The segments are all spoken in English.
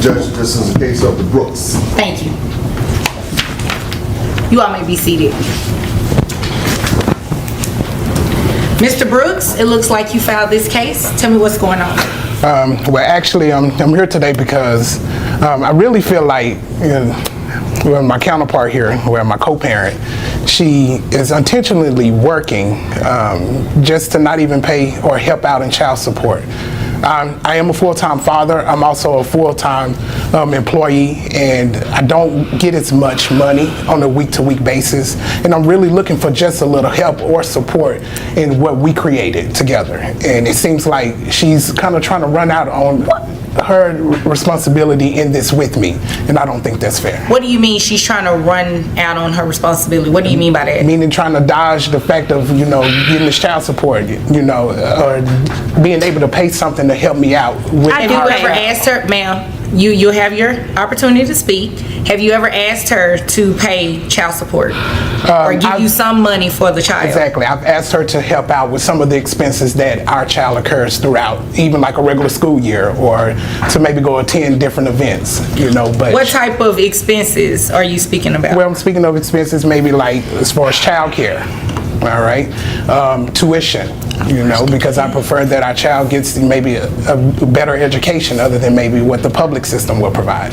Judge, this is a case of the Brooks. Thank you. You all may be seated. Mr. Brooks, it looks like you filed this case. Tell me what's going on. Well, actually, I'm here today because I really feel like my counterpart here, my co-parent, she is intentionally working just to not even pay or help out in child support. I am a full-time father. I'm also a full-time employee, and I don't get as much money on a week-to-week basis. And I'm really looking for just a little help or support in what we created together. And it seems like she's kind of trying to run out on her responsibility in this with me, and I don't think that's fair. What do you mean she's trying to run out on her responsibility? What do you mean by that? Meaning trying to dodge the fact of, getting this child support, or being able to pay something to help me out. Have you ever asked her, ma'am, you'll have your opportunity to speak. Have you ever asked her to pay child support or give you some money for the child? Exactly. I've asked her to help out with some of the expenses that our child occurs throughout, even like a regular school year, or to maybe go attend different events, but. What type of expenses are you speaking about? Well, I'm speaking of expenses maybe like as far as child care. All right, tuition, because I prefer that our child gets maybe a better education other than maybe what the public system will provide.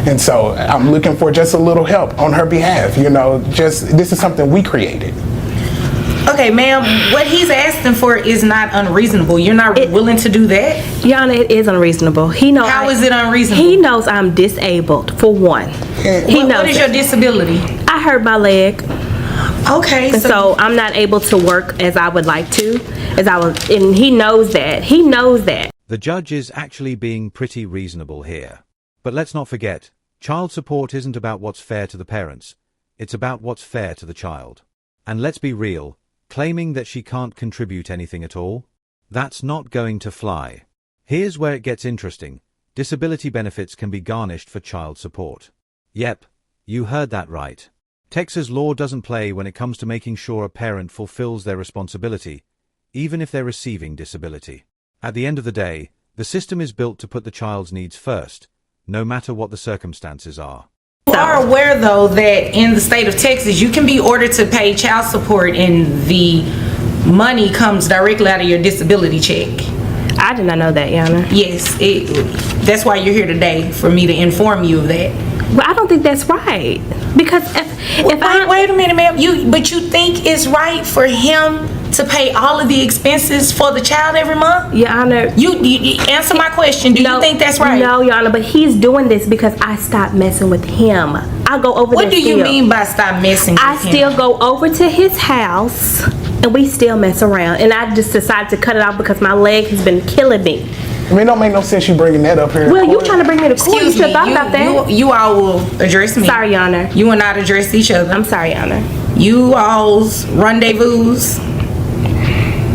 And so I'm looking for just a little help on her behalf, this is something we created. Okay, ma'am, what he's asking for is not unreasonable. You're not willing to do that? Yana, it is unreasonable. How is it unreasonable? He knows I'm disabled, for one. What is your disability? I hurt my leg. Okay, so I'm not able to work as I would like to, and he knows that. He knows that. The judge is actually being pretty reasonable here. But let's not forget, child support isn't about what's fair to the parents. It's about what's fair to the child. And let's be real, claiming that she can't contribute anything at all? That's not going to fly. Here's where it gets interesting. Disability benefits can be garnished for child support. Yep, you heard that right. Texas law doesn't play when it comes to making sure a parent fulfills their responsibility, even if they're receiving disability. At the end of the day, the system is built to put the child's needs first, no matter what the circumstances are. You are aware, though, that in the state of Texas, you can be ordered to pay child support and the money comes directly out of your disability check. I did not know that, Yana. Yes, that's why you're here today, for me to inform you of that. Well, I don't think that's right. Because wait a minute, ma'am. But you think it's right for him to pay all of the expenses for the child every month? Your Honor. You answer my question. Do you think that's right? No, Your Honor, but he's doing this because I stopped messing with him. I go over there. What do you mean by stop messing with him? I still go over to his house and we still mess around. And I just decided to cut it off because my leg has been killing me. I mean, it don't make no sense you bringing that up here. Well, you trying to bring me to court. You should have thought about that. You all will address me. Sorry, Your Honor. You will not address each other. I'm sorry, Your Honor. You all's rendezvous,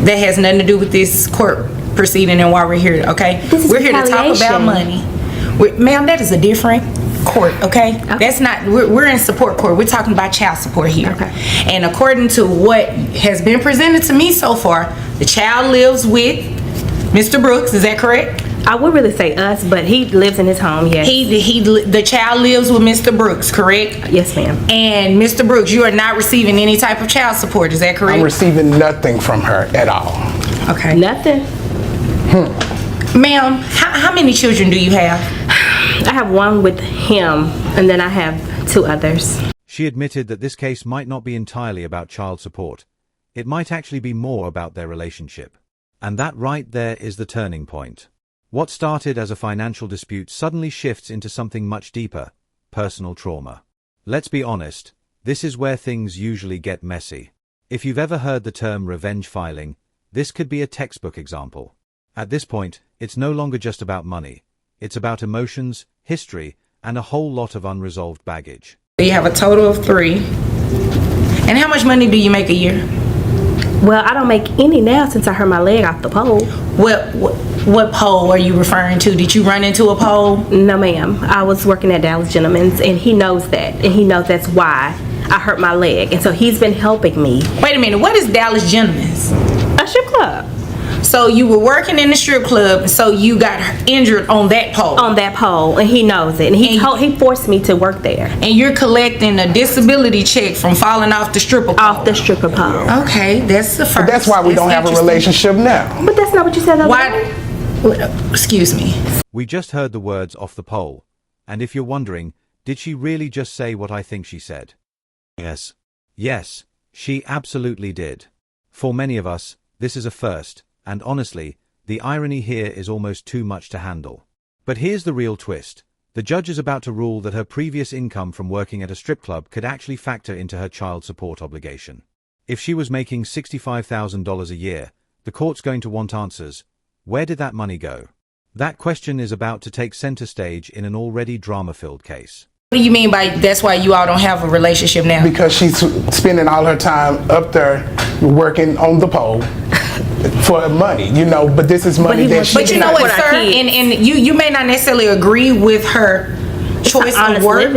that has nothing to do with this court proceeding and why we're here, okay? We're here to talk about money. Ma'am, that is a different court, okay? That's not, we're in support court. We're talking about child support here. Okay. And according to what has been presented to me so far, the child lives with Mr. Brooks, is that correct? I would really say us, but he lives in his home, yes. The child lives with Mr. Brooks, correct? Yes, ma'am. And Mr. Brooks, you are not receiving any type of child support, is that correct? I'm receiving nothing from her at all. Okay. Nothing. Ma'am, how many children do you have? I have one with him, and then I have 2 others. She admitted that this case might not be entirely about child support. It might actually be more about their relationship. And that right there is the turning point. What started as a financial dispute suddenly shifts into something much deeper, personal trauma. Let's be honest, this is where things usually get messy. If you've ever heard the term revenge filing, this could be a textbook example. At this point, it's no longer just about money. It's about emotions, history, and a whole lot of unresolved baggage. You have a total of 3. And how much money do you make a year? Well, I don't make any now since I hurt my leg off the pole. What pole are you referring to? Did you run into a pole? No, ma'am. I was working at Dallas Gentleman's, and he knows that. And he knows that's why I hurt my leg. And so he's been helping me. Wait a minute. What is Dallas Gentleman's? A strip club. So you were working in the strip club, so you got injured on that pole. On that pole, and he knows it. And he forced me to work there. And you're collecting a disability check from falling off the stripper pole. Off the stripper pole. Okay, that's the first. But that's why we don't have a relationship now. But that's not what you said the other day. Why? Excuse me. We just heard the words off the pole. And if you're wondering, did she really just say what I think she said? Yes. Yes, she absolutely did. For many of us, this is a first, and honestly, the irony here is almost too much to handle. But here's the real twist. The judge is about to rule that her previous income from working at a strip club could actually factor into her child support obligation. If she was making $65,000 a year, the court's going to want answers. Where did that money go? That question is about to take center stage in an already drama-filled case. What do you mean by that's why you all don't have a relationship now? Because she's spending all her time up there working on the pole for money, but this is money that she... But you know what, sir? And you may not necessarily agree with her choice of work,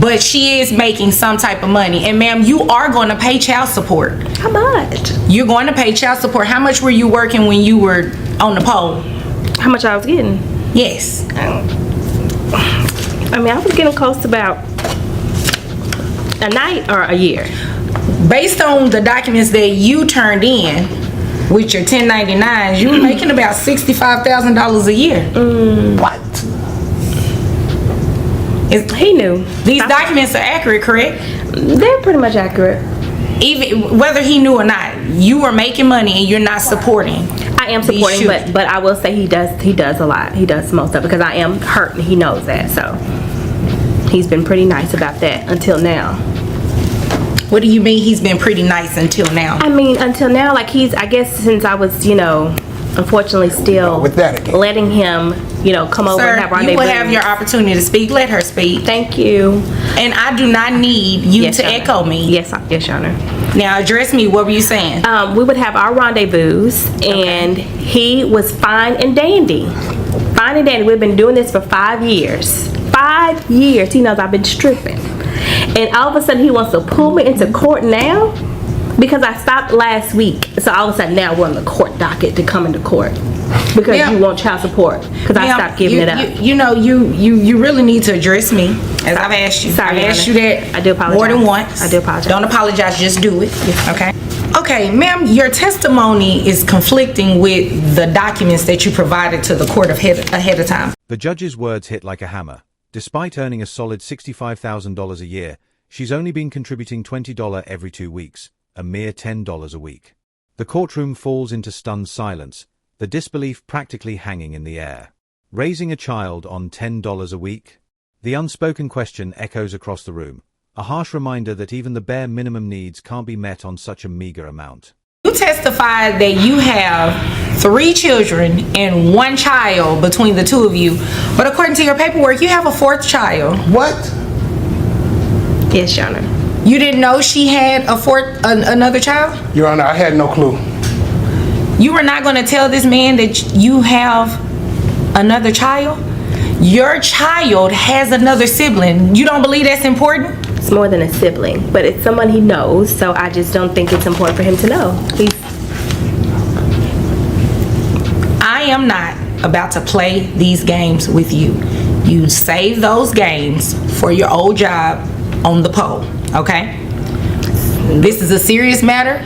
but she is making some type of money. And ma'am, you are going to pay child support. How much? You're going to pay child support. How much were you working when you were on the pole? How much I was getting? Yes. I mean, I was getting close to about a night or a year. Based on the documents that you turned in with your 1099s, you were making about $65,000 a year. What? He knew. These documents are accurate, correct? They're pretty much accurate. Even whether he knew or not, you are making money and you're not supporting. I am supporting, but I will say he does a lot. He does most of it because I am hurt and he knows that. So he's been pretty nice about that until now. What do you mean he's been pretty nice until now? I mean, until now, like I guess since I was, unfortunately still with that again. letting him, come over and have rendezvous. You will have your opportunity to speak. Let her speak. Thank you. And I do not need you to echo me. Yes, Your Honor. Now address me. What were you saying? We would have our rendezvous, and he was fine and dandy. Fine and dandy. We've been doing this for 5 years. 5 years. He knows I've been stripping. And all of a sudden he wants to pull me into court now because I stopped last week. So all of a sudden now we're on the court docket to come into court because you want child support because I stopped giving it up. You really need to address me as I've asked you. Sorry, I've asked you that I do apologize. more than once. I do apologize. Don't apologize, just do it. Yes. Okay. Okay, ma'am, your testimony is conflicting with the documents that you provided to the court ahead of time. The judge's words hit like a hammer. Despite earning a solid $65,000 a year, she's only been contributing $20 every 2 weeks, a mere $10 a week. The courtroom falls into stunned silence, the disbelief practically hanging in the air. Raising a child on $10 a week? The unspoken question echoes across the room, a harsh reminder that even the bare minimum needs can't be met on such a meager amount. You testified that you have 3 children and 1 child between the 2 of you, but according to your paperwork, you have a 4th child. What? Yes, Your Honor. You didn't know she had another child? Your Honor, I had no clue. You were not going to tell this man that you have another child? Your child has another sibling. You don't believe that's important? It's more than a sibling, but it's someone he knows, so I just don't think it's important for him to know. I am not about to play these games with you. You save those games for your old job on the pole, okay? This is a serious matter.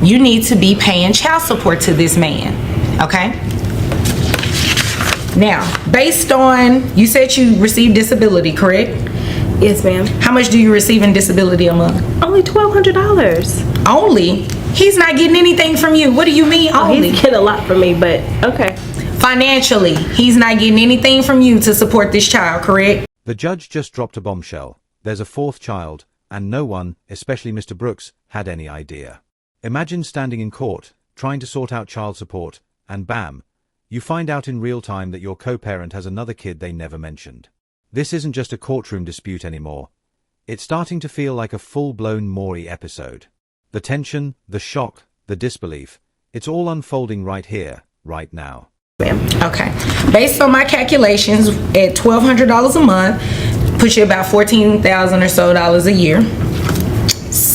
You need to be paying child support to this man, okay? Now, based on, you said you received disability, correct? Yes, ma'am. How much do you receive in disability a month? Only $1,200. Only? He's not getting anything from you. What do you mean only? He's getting a lot from me, but okay. Financially, he's not getting anything from you to support this child, correct? The judge just dropped a bombshell. There's a 4th child, and no one, especially Mr. Brooks, had any idea. Imagine standing in court, trying to sort out child support, and bam, you find out in real time that your co-parent has another kid they never mentioned. This isn't just a courtroom dispute anymore. It's starting to feel like a full-blown Maury episode. The tension, the shock, the disbelief, it's all unfolding right here, right now. Okay. Based on my calculations, at $1,200 a month, puts you about $14,000 or so a year.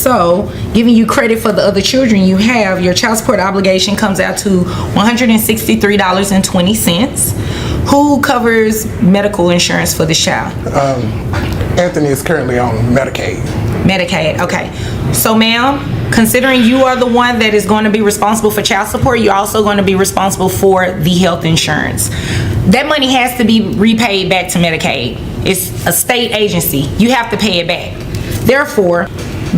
So, giving you credit for the other children you have, your child support obligation comes out to $163.20. Who covers medical insurance for this child? Anthony is currently on Medicaid. Medicaid, okay. So, ma'am, considering you are the one that is going to be responsible for child support, you're also going to be responsible for the health insurance. That money has to be repaid back to Medicaid. It's a state agency. You have to pay it back. Therefore,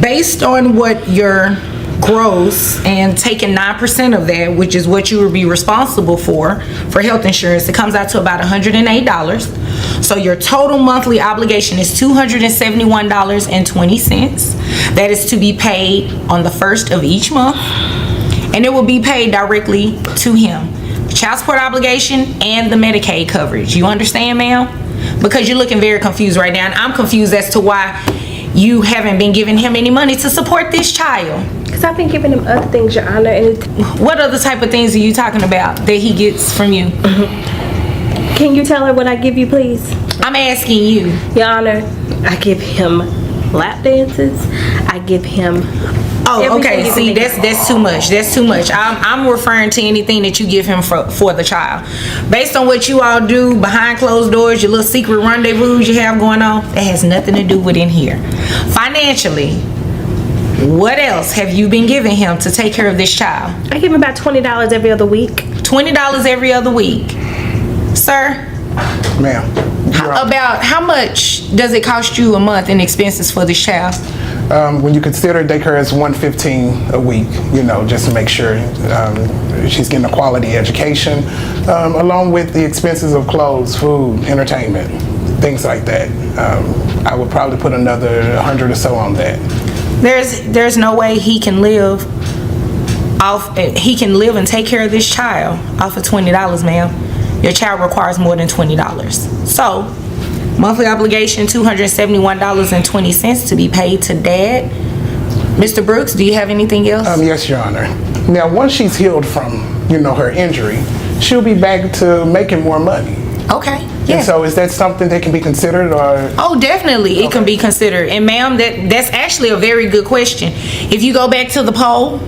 based on what your gross and taking 9% of that, which is what you would be responsible for health insurance, it comes out to about $108. So your total monthly obligation is $271.20. That is to be paid on the 1st of each month, and it will be paid directly to him. Child support obligation and the Medicaid coverage. You understand, ma'am? Because you're looking very confused right now, and I'm confused as to why you haven't been giving him any money to support this child. Because I've been giving him other things, Your Honor. And What other type of things are you talking about that he gets from you? can you tell her what I give you, please? I'm asking you. Your Honor, I give him lap dances. I give him... Oh, everything okay. you can See, think of. that's too much. That's too much. I'm referring to anything that you give him for the child. Based on what you all do behind closed doors, your little secret rendezvous you have going on, that has nothing to do with in here. Financially, what else have you been giving him to take care of this child? I give him about $20 every other week. $20 every other week. Sir, Ma'am. about how much does it cost you a month in expenses for this child? When you consider daycare as $115 a week, just to make sure she's getting a quality education, along with the expenses of clothes, food, entertainment, things like that. I would probably put another $100 or so on that. There's no way he can live and take care of this child off of $20, ma'am. Your child requires more than $20. So, monthly obligation $271.20 to be paid to dad. Mr. Brooks, do you have anything else? Yes, Your Honor. Now, once she's healed from, her injury, she'll be back to making more money. Okay. Yeah. And so is that something that can be considered, or? Oh, definitely, it can be considered. And ma'am, that's actually a very good question. If you go back to the poll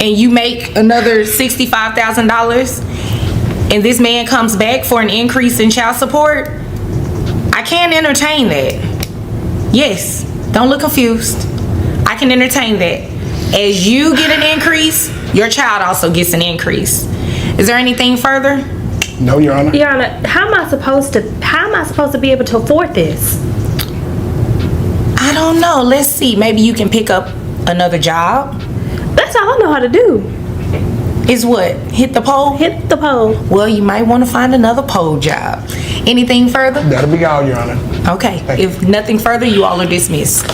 and you make another $65,000 and this man comes back for an increase in child support, I can entertain that. Yes, don't look confused. I can entertain that. As you get an increase, your child also gets an increase. Is there anything further? No, Your Honor. Your Honor, how am I supposed to be able to afford this? I don't know. Let's see. Maybe you can pick up another job. That's all I know how to do. Is what? Hit the pole? Hit the pole. Well, you might want to find another pole job. Anything further? That'll be all, Your Honor. Okay. Thank you. If nothing further, you all are dismissed.